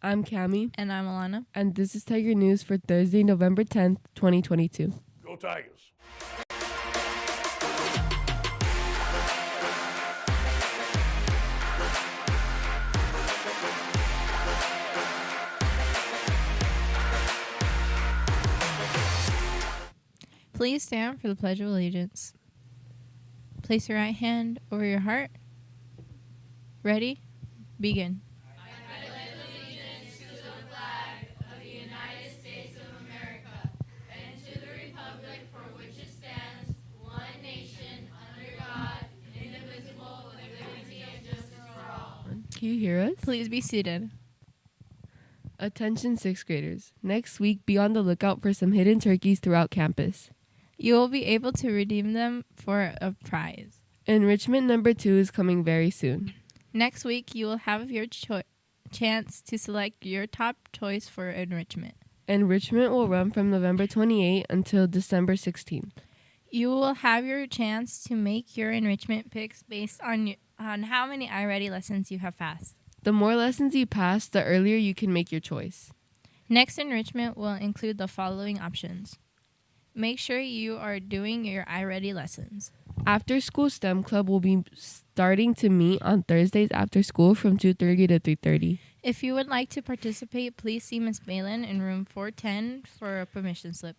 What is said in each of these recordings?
I'm Cami. And I'm Alana. And this is Tiger News for Thursday, November 10th, 2022. Go Tigers! Please stand for the Pledge of Allegiance. Place your right hand over your heart. Ready? Begin. I pledge allegiance to the flag of the United States of America and to the republic for which it stands, one nation, under God, indivisible, with liberty and justice for all. Can you hear us? Please be seated. Attention 6th graders. Next week, be on the lookout for some hidden turkeys throughout campus. You will be able to redeem them for a prize. Enrichment number 2 is coming very soon. Next week, you will have your chance to select your top choice for enrichment. Enrichment will run from November 28 until December 16th. You will have your chance to make your enrichment picks based on how many iReady lessons you have passed. The more lessons you pass, the earlier you can make your choice. Next enrichment will include the following options. Make sure you are doing your iReady lessons. After School STEM Club will be starting to meet on Thursdays after school from 2:30 to 3:30. If you would like to participate, please see Ms. Balin in room 410 for a permission slip.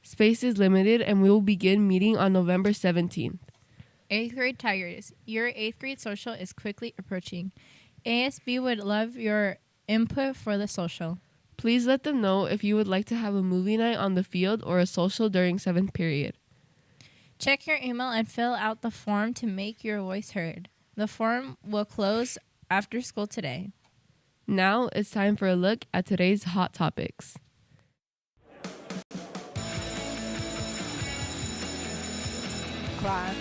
Space is limited and we will begin meeting on November 17th. 8th grade Tigers, your 8th grade social is quickly approaching. ASB would love your input for the social. Please let them know if you would like to have a movie night on the field or a social during 7th period. Check your email and fill out the form to make your voice heard. The form will close after school today. Now it's time for a look at today's hot topics. Class.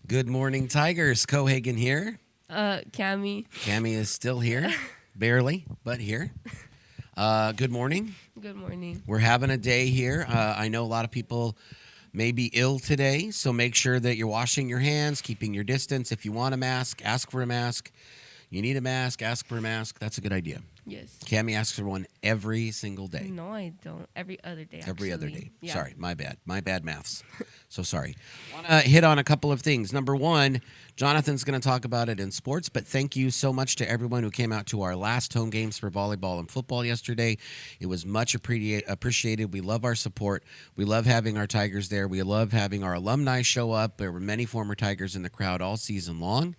Good morning, Tigers. Cohagen here. Cami. Cami is still here. Barely, but here. Good morning. Good morning. We're having a day here. I know a lot of people may be ill today, so make sure that you're washing your hands, keeping your distance. If you want a mask, ask for a mask. You need a mask, ask for a mask. That's a good idea. Yes. Cami asks for one every single day. No, I don't. Every other day, actually. Every other day. Yeah. Sorry, my bad. My bad maths. So sorry. I want to hit on a couple of things. Number one, Jonathan's going to talk about it in sports, but thank you so much to everyone who came out to our last home games for volleyball and football yesterday. It was much appreciated. We love our support. We love having our Tigers there. We love having our alumni show up. There were many former Tigers in the crowd all season long.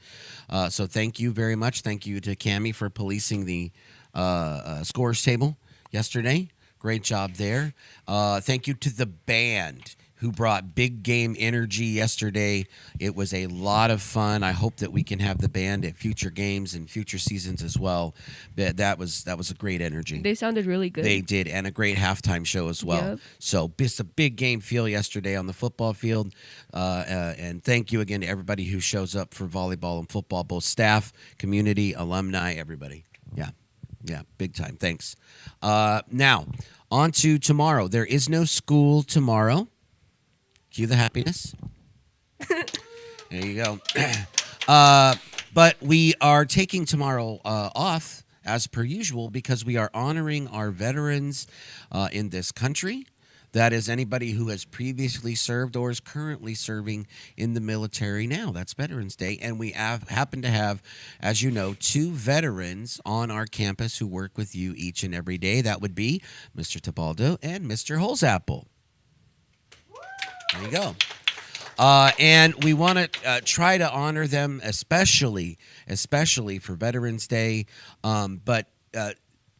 So thank you very much. Thank you to Cami for policing the scores table yesterday. Great job there. Thank you to the band who brought big game energy yesterday. It was a lot of fun. I hope that we can have the band at future games and future seasons as well. That was a great energy. They sounded really good. They did, and a great halftime show as well. Yep. So just a big game feel yesterday on the football field. And thank you again to everybody who shows up for volleyball and football, both staff, community, alumni, everybody. Yeah, big time. Thanks. Now, on to tomorrow. There is no school tomorrow. Cue the happiness. There you go. But we are taking tomorrow off, as per usual, because we are honoring our veterans in this country. That is anybody who has previously served or is currently serving in the military now. That's Veterans Day. And we happen to have, as you know, 2 veterans on our campus who work with you each and every day. That would be Mr. Tabaldo and Mr. Holzapple. There you go. And we want to try to honor them, especially for Veterans Day.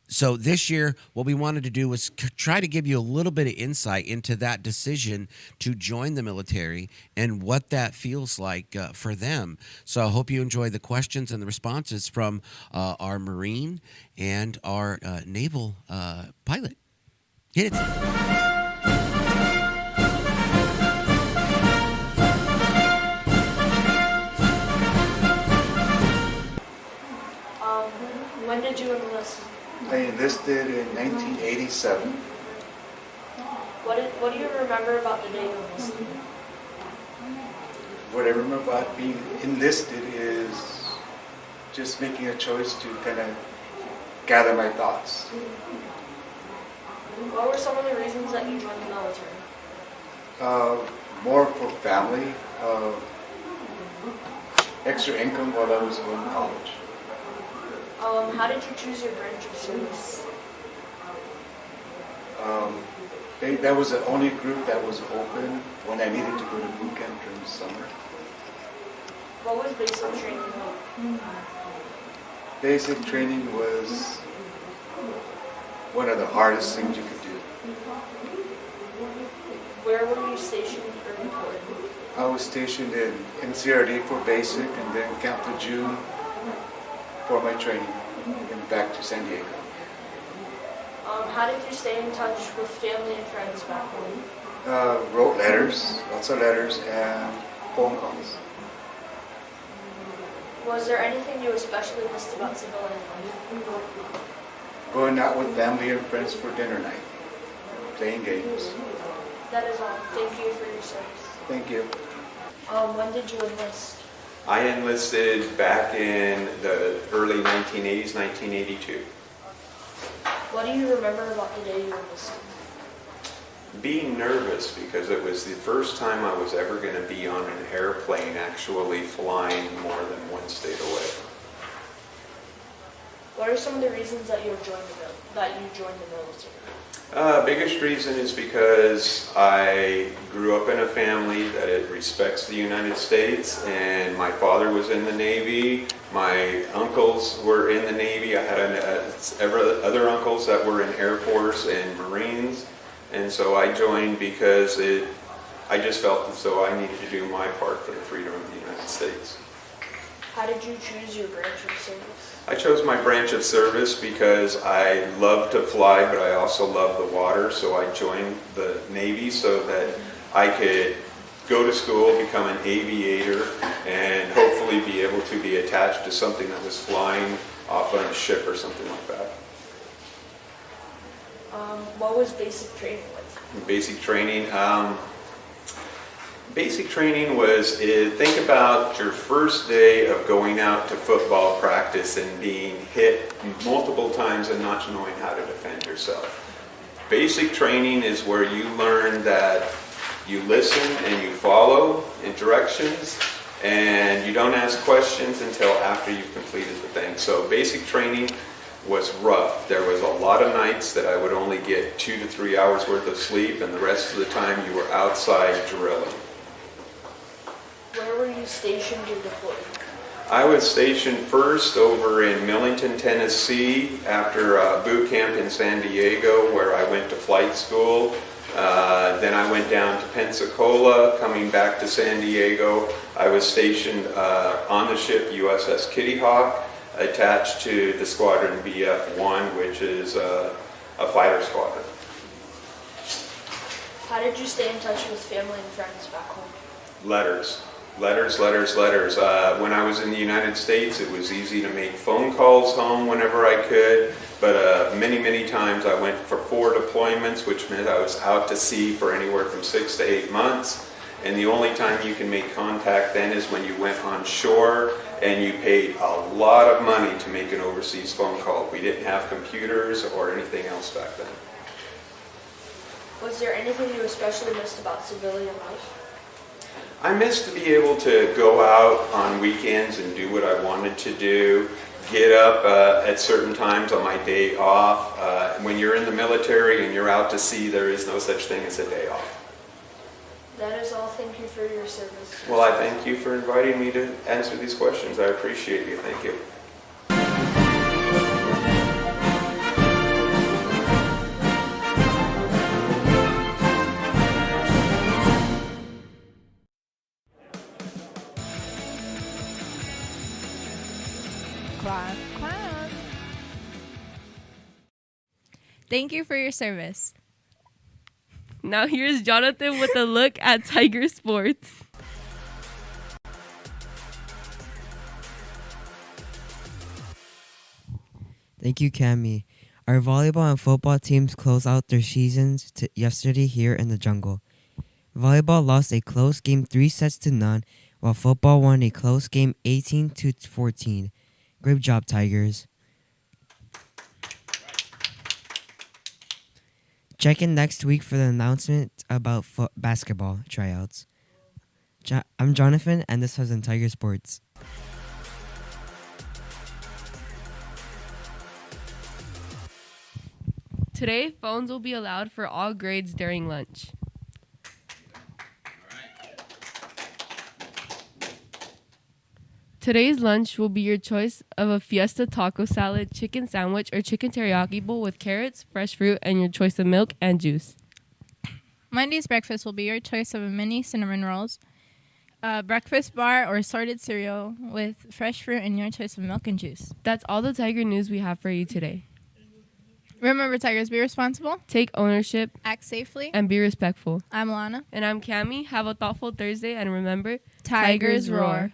So this year, what we wanted to do was try to give you a little bit of insight into that decision to join the military and what that feels like for them. So I hope you enjoy the questions and the responses from our Marine and our Naval pilot. Hit it. When did you enlist? I enlisted in 1987. What do you remember about the day you enlisted? What I remember about being enlisted is just making a choice to kind of gather my thoughts. What were some of the reasons that you joined the military? More for family, extra income while I was going to college. How did you choose your branch of service? That was the only group that was open when I needed to go to boot camp during the summer. What was basic training like? Basic training was one of the hardest things you could do. Where were you stationed or deployed? I was stationed in NCRD for basic and then Camp Lejeune for my training and back to San Diego. How did you stay in touch with family and friends back home? Wrote letters, lots of letters, and phone calls. Was there anything you especially missed about civilian life? Going out with family and friends for dinner night, playing games. That is all. Thank you for your service. Thank you. When did you enlist? I enlisted back in the early 1980s, 1982. What do you remember about the day you enlisted? Being nervous because it was the first time I was ever going to be on an airplane actually flying more than one state away. What are some of the reasons that you joined the military? Biggest reason is because I grew up in a family that it respects the United States, and my father was in the Navy. My uncles were in the Navy. I had other uncles that were in Air Force and Marines, and so I joined because I just felt as though I needed to do my part for the freedom of the United States. How did you choose your branch of service? I chose my branch of service because I love to fly, but I also love the water, so I joined the Navy so that I could go to school, become an aviator, and hopefully be able to be attached to something that was flying off on a ship or something like that. What was basic training like? Basic training was, think about your first day of going out to football practice and being hit multiple times and not knowing how to defend yourself. Basic training is where you learn that you listen and you follow in directions, and you don't ask questions until after you've completed the thing. So basic training was rough. There was a lot of nights that I would only get 2 to 3 hours worth of sleep, and the rest of the time you were outside drilling. Where were you stationed or deployed? I was stationed first over in Millington, Tennessee, after boot camp in San Diego, where I went to flight school. Then I went down to Pensacola, coming back to San Diego. I was stationed on the ship USS Kitty Hawk, attached to the squadron BF-1, which is a fighter squadron. How did you stay in touch with family and friends back home? Letters. When I was in the United States, it was easy to make phone calls home whenever I could, but many times I went for 4 deployments, which meant I was out to sea for anywhere from 6 to 8 months, and the only time you can make contact then is when you went on shore and you paid a lot of money to make an overseas phone call. We didn't have computers or anything else back then. Was there anything you especially missed about civilian life? I miss to be able to go out on weekends and do what I wanted to do, get up at certain times on my day off. When you're in the military and you're out to sea, there is no such thing as a day off. That is all. Thank you for your service. Well, I thank you for inviting me to answer these questions. I appreciate you. Thank you. Class. Thank you for your service. Now here's Jonathan with a look at Tiger Sports. Thank you, Cami. Our volleyball and football teams closed out their seasons yesterday here in the jungle. Volleyball lost a close game 3-0, while football won a close game 18-14. Great job, Tigers. Check in next week for the announcement about basketball tryouts. I'm Jonathan, and this has been Tiger Sports. Today, phones will be allowed for all grades during lunch. Today's lunch will be your choice of a fiesta taco salad, chicken sandwich, or chicken teriyaki bowl with carrots, fresh fruit, and your choice of milk and juice. Monday's breakfast will be your choice of a mini cinnamon rolls, a breakfast bar, or assorted cereal with fresh fruit and your choice of milk and juice. That's all the Tiger news we have for you today. Remember, Tigers, be responsible, Take ownership, act safely. and be respectful. I'm Lana. And I'm Cammie. Have a thoughtful Thursday, and remember, Tigers roar.